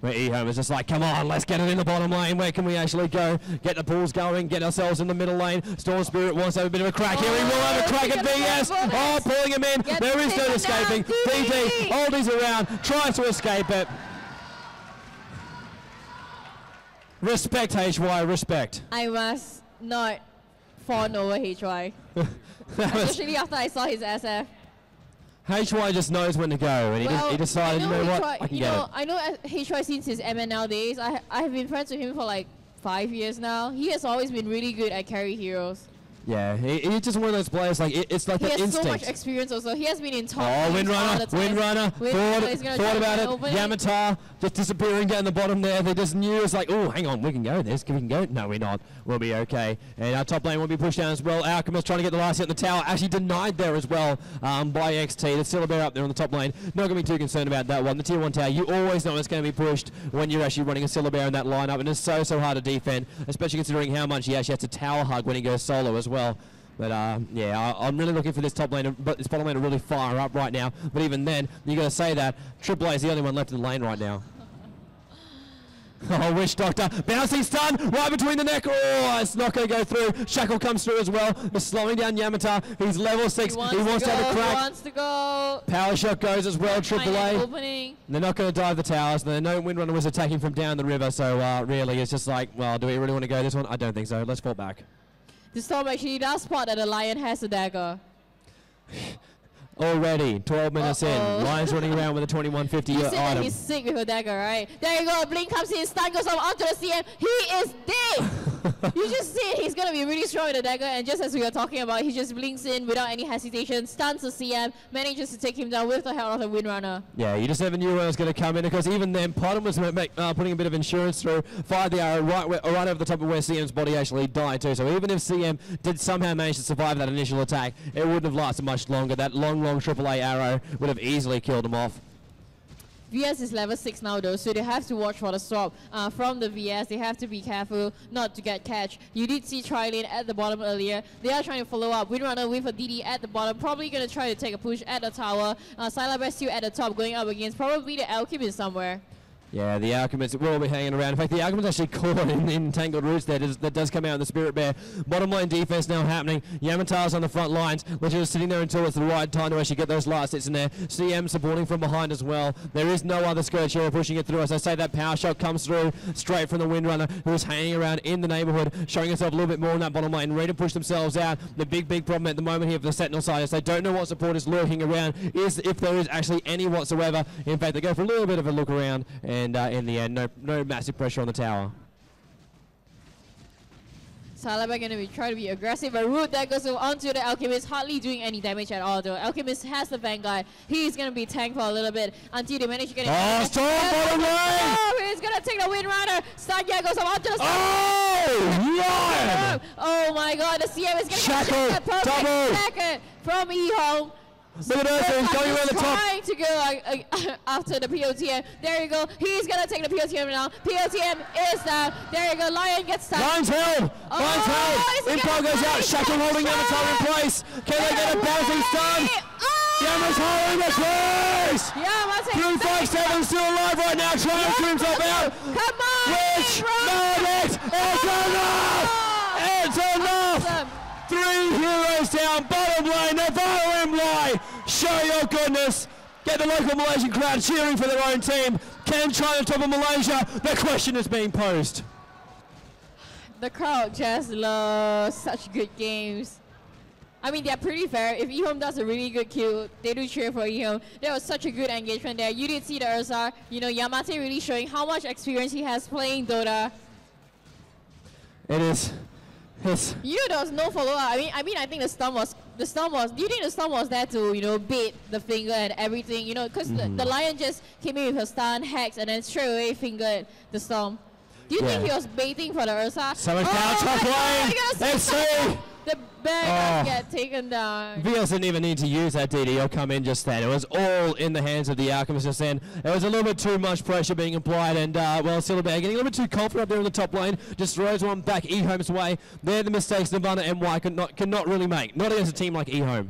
Where Ehome is just like, come on, let's get it in the bottom lane. Where can we actually go? Get the pulls going, get ourselves in the middle lane. Storm Spirit wants to have a bit of a crack here. He will have a crack at VS. Oh, pulling him in. There is no escaping. DD oldies around, tries to escape it. Respect, HY, respect. I must not fawn over HY. Especially after I saw his SF. HY just knows when to go, and he decided, you know what, I can get it. I know HY since his MNL days. I have been friends with him for like 5 years now. He has always been really good at carry heroes. Yeah, he's just one of those players, like, it's like that instinct. He has so much experience also. He has been in top Windrunner, thought about it. Yamatar just disappearing down the bottom there. They just knew, it's like, oh, hang on, we can go. We can go. No, we're not. We'll be okay. And our top lane will be pushed down as well. Alchemist trying to get the last hit on the tower. Actually denied there as well by XT. There's still a bear up there on the top lane. Not going to be too concerned about that one. The tier 1 tower, you always know it's going to be pushed when you're actually running a Syllabear in that lineup. And it's so hard to defend, especially considering how much he actually has to tower hug when he goes solo as well. But yeah, I'm really looking for this top lane, but this bottom lane to really fire up right now. But even then, you got to say that AAA is the only one left in the lane right now. Oh, Witch Doctor, bouncing stun right between the neck. Oh, it's not going to go through. Shackle comes through as well. They're slowing down Yamatar. He's level 6. He wants to have a crack. He wants to go. Power shot goes as well. AAA. They're not going to dive the towers. They know Windrunner was attacking from down the river, so really, it's just like, well, do we really want to go this one? I don't think so. Let's fall back. The Storm actually does spot that the Lion has a dagger. Already, 12 minutes in. Lion's running around with a 2150 item. That he's sick with a dagger, right? There you go. Blink comes in, stun goes onto the CM. He is dead. You just see he's going to be really strong with the dagger, and just as we were talking about, he just blinks in without any hesitation, stuns the CM, manages to take him down with the help of the Windrunner. Yeah, you just never knew when it was going to come in, because even then, Potom was putting a bit of insurance through, fired the arrow right over the top of where CM's body actually died too. So even if CM did somehow manage to survive that initial attack, it wouldn't have lasted much longer. That long AAA arrow would have easily killed him off. VS is level 6 now though, so they have to watch for the swap from the VS. They have to be careful not to get catch. You did see Trilane at the bottom earlier. They are trying to follow up. Windrunner with a DD at the bottom, probably going to try to take a push at the tower. Syllabear still at the top, going up against probably the Alchemist somewhere. Yeah, the Alchemist will be hanging around. In fact, the Alchemist actually caught in Tangled Roots there. That does come out in the Spirit Bear. Bottom line defense now happening. Yamatar's on the front lines. Legit is sitting there until it's the right time to actually get those last hits in there. CM supporting from behind as well. There is no other Scourge here pushing it through. As I say, that power shot comes through straight from the Windrunner, who is hanging around in the neighborhood, showing himself a little bit more on that bottom lane, ready to push themselves out. The big problem at the moment here for the Sentinel side is they don't know what support is lurking around, is if there is actually any whatsoever. In fact, they go for a little bit of a look around, and in the end, no massive pressure on the tower. Syllabear going to try to be aggressive, but root that goes onto the Alchemist, hardly doing any damage at all though. Alchemist has the Vanguard. He's going to be tanked for a little bit until they manage to get it. Oh, Storm bottom lane! He's going to take the Windrunner. Stun goes onto the Oh, oh my god, the CM is going to get a perfect second from Ehome. Look at us, he's going around the top. Trying to go after the POTM. There you go. He's going to take the POTM now. POTM is down. There you go. Lion gets down. Lion's held. Lion's held. Info goes out. Shackle holding Yamatar in place. Can they get a bouncing stun? Yama's holding the place. 357 still alive right now. Trying to clean himself out. Come on. Which? It's enough. It's enough. Awesome. 3 heroes down, bottom lane, NirvanaMY, show your goodness. Get the local Malaysian crowd cheering for their own team. Can China top of Malaysia? The question is being posed. The crowd just loves such good games. I mean, they're pretty fair. If Ehome does a really good kill, they do cheer for Ehome. There was such a good engagement there. You did see the Ursa. You know, Yamate really showing how much experience he has playing Dota. It is. Yes. You know, there was no follow-up. I mean, I think the storm was. Do you think the storm was there to, you know, bait the finger and everything? You know, because the Lion just came in with her stun, hacks, and then straight away fingered the storm. Do you think he was baiting for the Ursa? So much down top lane. Let's see. The bear get taken down. VS didn't even need to use that DD or come in just then. It was all in the hands of the Alchemist just then. It was a little bit too much pressure being applied, and well, Syllabear getting a little bit too confident up there in the top lane. Just throws one back Ehome's way. They're the mistakes NirvanaMY cannot really make. Not against a team like Ehome.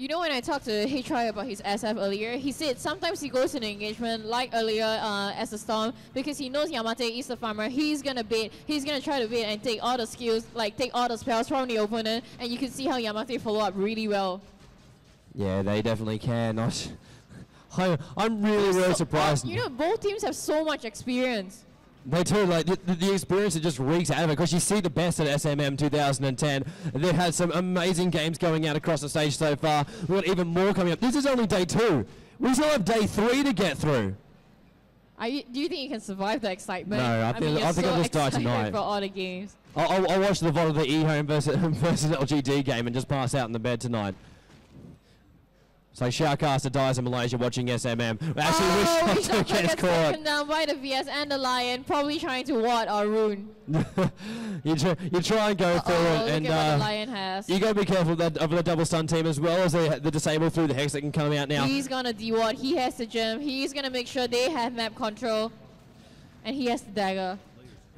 You know, when I talked to HY about his SF earlier, he said sometimes he goes in an engagement like earlier as a Storm because he knows Yamate is the farmer. He's gonna bait. He's gonna try to bait and take all the skills, like take all the spells from the opponent, and you can see how Yamate follow up really well. Yeah, they definitely can. I'm really surprised. You know, both teams have so much experience. They do, like, the experience that just reeks out of it, because you see the best at SMM 2010. They've had some amazing games going out across the stage so far. We've got even more coming up. This is only day 2. We still have day 3 to get through. Do you think you can survive the excitement? No, I think I'll just die tonight. For all the games. I'll watch the VOD of the Ehome versus LGD game and just pass out in the bed tonight. So Shoutcaster dies in Malaysia watching SMM. Actually, Roshan gets caught. Taken down by the VS and the Lion, probably trying to ward or rune. you try and go through it, and look at what the Lion has. You gotta be careful of the double stun team as well as the disable through the hex that can come out now. He's gonna de-ward. He has the gem. He's gonna make sure they have map control, and he has the dagger.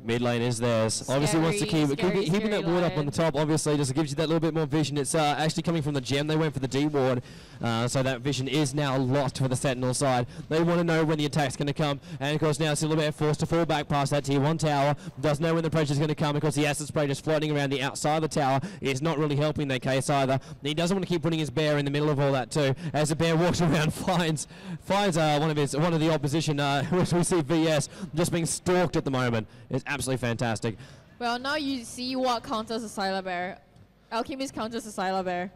Mid lane is theirs. Obviously wants to keep keeping that ward up on the top. Obviously, just gives you that little bit more vision. It's actually coming from the gem. They went for the D ward, so that vision is now lost for the Sentinel side. They want to know when the attack's going to come, and of course now Silhouette forced to fall back past that Tier 1 tower. Does know when the pressure's going to come because the acid spray just floating around the outside of the tower is not really helping their case either. He doesn't want to keep putting his bear in the middle of all that too. As the bear walks around, finds one of the opposition. Which we see VS just being stalked at the moment. It's absolutely fantastic. Well, now you see what counters a Sylar Bear. Alchemist counters a Sylar Bear.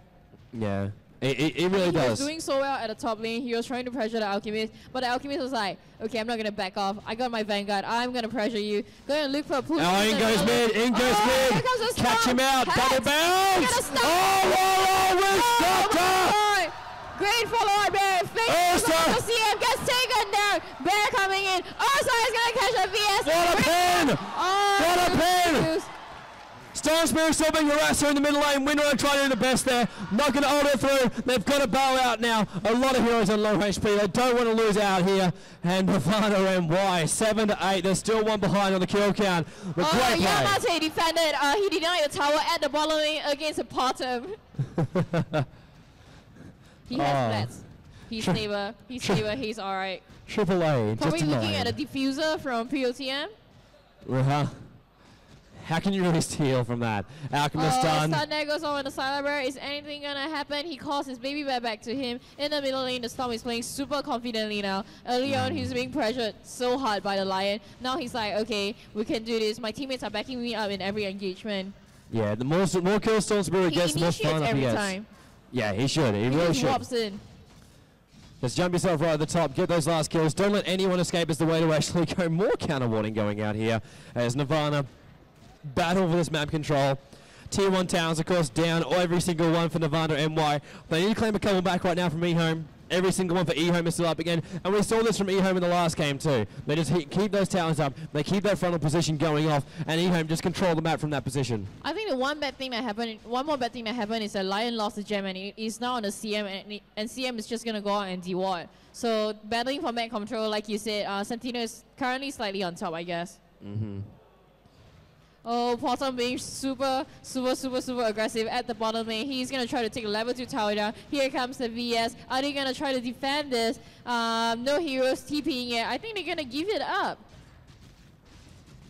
Yeah, it really does. He was doing so well at the top lane. He was trying to pressure the Alchemist, but the Alchemist was like, okay, I'm not going to back off. I got my Vanguard. I'm going to pressure you. Go and look for a push. Oh, in goes mid. In goes mid. Catch him out. Double bounce. Oh, DOTA! Great follow-up Bear. Fake CM gets taken down. Bear coming in. Ursa is going to catch a VS. What a pin! What a pin! Storm Spirit still being harassed in the middle lane. Winner trying to do the best there. Not going to hold it through. They've got to bow out now. A lot of heroes on low HP. They don't want to lose out here. And NirvanaMY 7 to 8. There's still one behind on the kill count. But great play. Yamate defended. He denied the tower at the bottom lane against a bottom. He has flats. He's stable. He's stable. He's alright. Triple A. Probably looking at a diffuser from POTM. How can you really steal from that? Alchemist done. Stun there goes on with the Sylar Bear. Is anything gonna happen? He calls his baby bear back to him. In the middle lane, the Storm is playing super confidently now. Early on, he's being pressured so hard by the Lion. Now he's like, okay, we can do this. My teammates are backing me up in every engagement. Yeah, the more kills Storm Spirit gets, the more fun he gets. Time. Yeah, he should. He really should. Drops in. Just jump yourself right at the top, get those last kills. Don't let anyone escape is the way to actually go. More counter warding going out here as Nirvana battle for this map control. Tier 1 towers, of course, down every single one for NirvanaMY. They need to claim a couple back right now from Ehome. Every single one for Ehome is still up again. And we saw this from Ehome in the last game too. They just keep those towers up. They keep that frontal position going off. And Ehome just control the map from that position. I think the one more bad thing that happened is that Lion lost the gem and it is now on the CM. And CM is just going to go out and de-ward. So battling for map control, like you said, Santino is currently slightly on top, I guess. Oh, Possum being super aggressive at the bottom lane. He's going to try to take a level 2 tower down. Here comes the VS. Are they going to try to defend this? No heroes TPing it. I think they're going to give it up.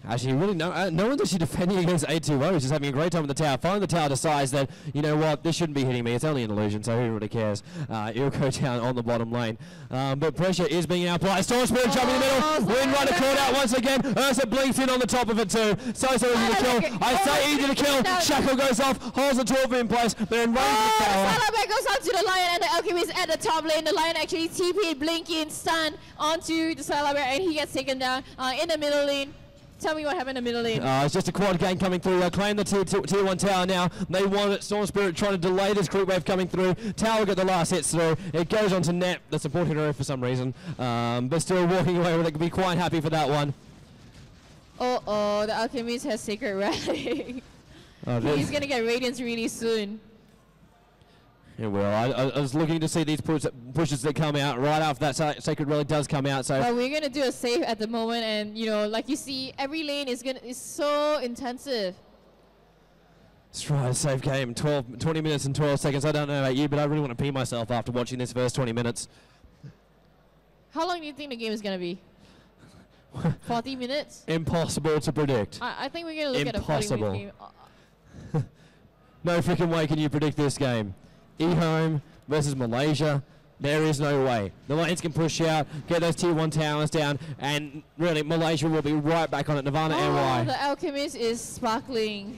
Actually, really, no one's actually defending against A2O. He's just having a great time with the tower. Finally, the tower decides that, you know what, this shouldn't be hitting me. It's only an illusion, so who really cares? It'll go down on the bottom lane. But pressure is being applied. Storm Spirit jumping in the middle. Windrunner caught out once again. Ursa blinks in on the top of it too. So easy to kill. I say easy to kill. Shackle goes off. Holds the 12 in place. They're in range of the tower. Sylar Bear goes on to the Lion and the Alchemist at the top lane. The Lion actually TP'd, blinking, stun onto the Sylar Bear, and he gets taken down in the middle lane. Tell me what happened in the middle lane. It's just a quad gang coming through. They claim the tier 1 tower now. They want it. Storm Spirit trying to delay this creep wave coming through. Tower got the last hits through. It goes on to net, the support hero for some reason. But still walking away with it. Could be quite happy for that one. Oh, the Alchemist has Sacred Relic. He's going to get Radiance really soon. Yeah, well, I was looking to see these pushes that come out right after that Sacred Relic does come out. So well, we're gonna do a save at the moment, and you know, like you see, every lane is so intensive. Let's try a safe game. 20 minutes and 12 seconds. I don't know about you, but I really want to pee myself after watching this first 20 minutes. How long do you think the game is going to be? 40 minutes? Impossible to predict. I think we're going to look at a 40-minute game. No freaking way can you predict this game. Ehome versus Malaysia. There is no way. The lanes can push out, get those tier 1 towers down, and really Malaysia will be right back on it. NirvanaMY. The Alchemist is sparkling.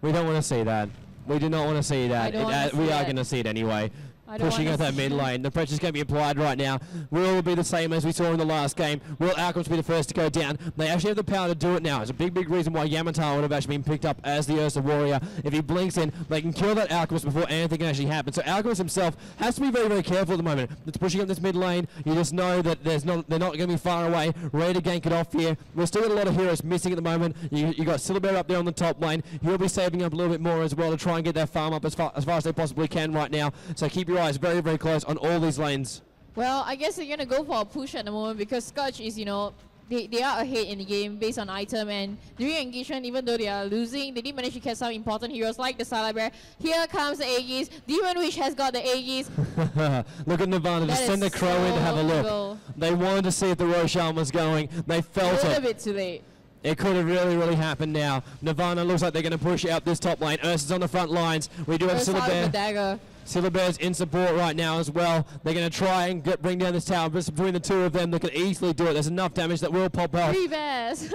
We don't want to see that. We do not want to see that. We are going to see it anyway. Pushing out that mid lane. The pressure's going to be applied right now. Will be the same as we saw in the last game. Will Alchemist be the first to go down? They actually have the power to do it now. It's a big reason why Yamatar would have actually been picked up as the Ursa Warrior. If he blinks in, they can kill that Alchemist before anything can actually happen. So Alchemist himself has to be very careful at the moment. It's pushing up this mid lane. You just know that they're not going to be far away. Ready to gank it off here. We've still got a lot of heroes missing at the moment. You got Silverbear up there on the top lane. He'll be saving up a little bit more as well to try and get that farm up as far as they possibly can right now. So keep your eyes very close on all these lanes. Well, I guess they're going to go for a push at the moment because Scotch is, you know, they are ahead in the game based on item, and during engagement, even though they are losing, they did manage to catch some important heroes like the Silent Bear. Here comes the Aegis. Demon Witch has got the Aegis. Look at Nirvana, just send the crow in to have a look. They wanted to see if the Roshan was going. They felt it. A little bit too late. It could have really happened now. Nirvana looks like they're going to push out this top lane. Ursa's on the front lines. We do have Silverbear. Silverbear's in support right now as well. They're going to try and bring down this tower, but between the two of them, they can easily do it. There's enough damage that will pop out. 3 bears.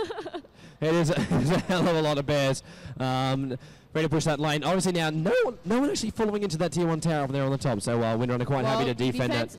It is a hell of a lot of bears. Ready to push that lane. Obviously now, no one actually following into that tier 1 tower over there on the top. So Winner are quite happy to defend that.